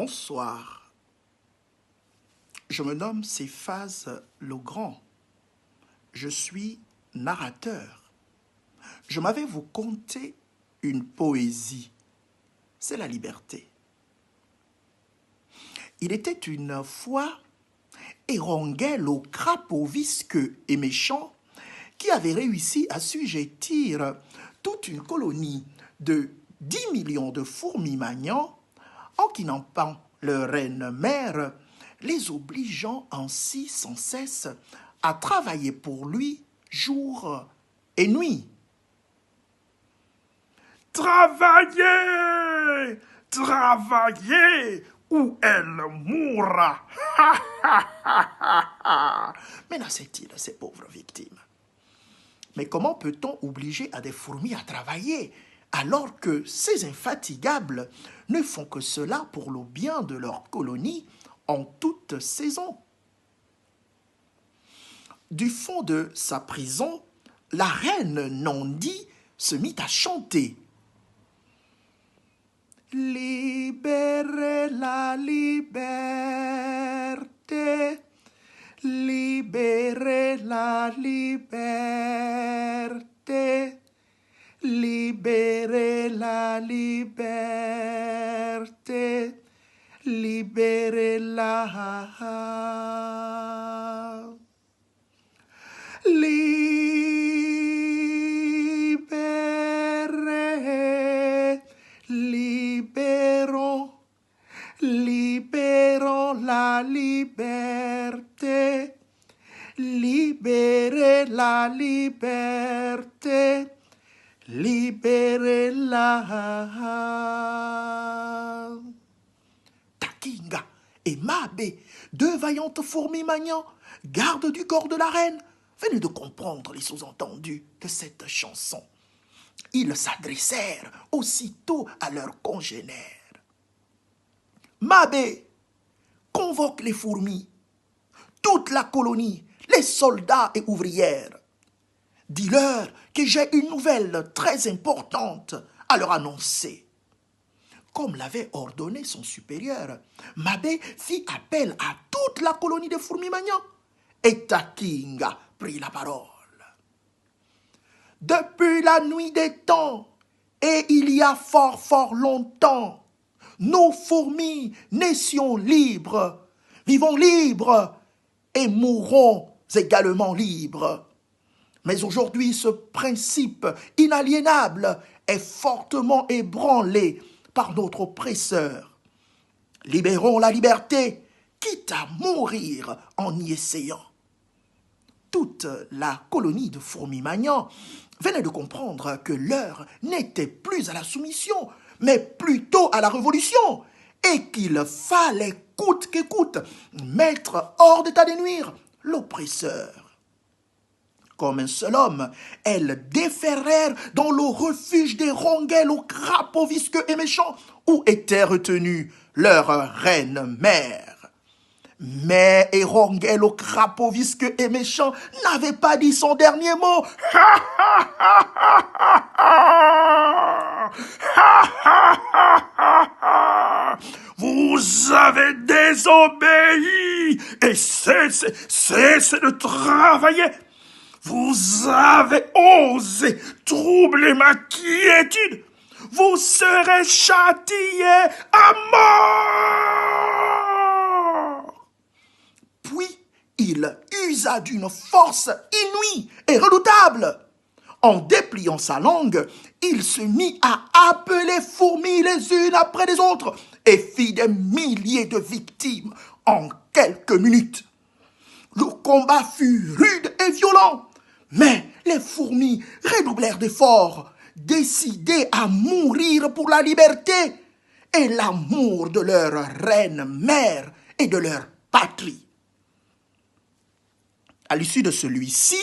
Bonsoir. Je me nomme Céphase Legrand. Je suis narrateur. Je m'avais vous conter une poésie. C'est la liberté. Il était une fois Erongel au crapaud visqueux et méchant qui avait réussi à assujettir toute une colonie de 10 millions de fourmis magnants en kidnappant leur reine-mère, les obligeant ainsi sans cesse à travailler pour lui jour et nuit. Travaillez, travaillez, ou elle mourra. Menaçait-il ces pauvres victimes. Mais comment peut-on obliger à des fourmis à travailler alors que ces infatigables ne font que cela pour le bien de leur colonie en toute saison? Du fond de sa prison, la reine Nandi se mit à chanter. Libérez la liberté, libérez la liberté, libérez la liberté, libérez-la. Libérez, libérons, libérons la liberté, libérez la liberté, libérez-la. Takinga et Mabé, deux vaillantes fourmis magnants, gardes du corps de la reine, venaient de comprendre les sous-entendus de cette chanson. Ils s'adressèrent aussitôt à leurs congénères. Mabé, convoque les fourmis, toute la colonie, les soldats et ouvrières. Dis-leur que j'ai une nouvelle très importante à leur annoncer. Comme l'avait ordonné son supérieur, Mabé fit appel à toute la colonie de fourmis magnants. Et Takinga prit la parole. Depuis la nuit des temps, et il y a fort longtemps, nos fourmis naissions libres, vivons libres et mourrons également libres. Mais aujourd'hui, ce principe inaliénable est fortement ébranlé par notre oppresseur. Libérons la liberté, quitte à mourir en y essayant. Toute la colonie de fourmis magnants venait de comprendre que l'heure n'était plus à la soumission, mais plutôt à la révolution, et qu'il fallait, coûte que coûte, mettre hors d'état de nuire l'oppresseur. Comme un seul homme, elles déferrèrent dans le refuge des Rongel au crapaud visqueux et méchant, où était retenue leur reine-mère. Mais Erongel au crapaud visqueux et méchant n'avait pas dit son dernier mot. Vous avez désobéi et cessez de travailler. Vous avez osé troubler ma quiétude. Vous serez châtiés à mort. Puis il usa d'une force inouïe et redoutable. En dépliant sa langue, il se mit à appeler fourmis les unes après les autres et fit des milliers de victimes en quelques minutes. Le combat fut rude et violent, mais les fourmis redoublèrent d'efforts, décidées à mourir pour la liberté et l'amour de leur reine-mère et de leur patrie. À l'issue de celui-ci,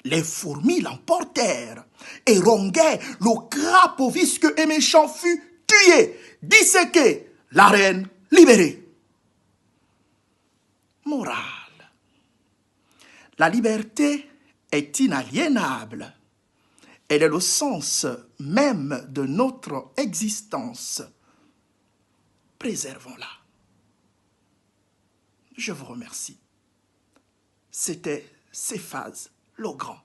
les fourmis l'emportèrent, et Rongel, le crapaud visqueux et méchant, fut tué, disséqué, la reine libérée. Morale. La liberté est inaliénable. Elle est le sens même de notre existence. Préservons-la. Je vous remercie. C'était Céphase le Grand.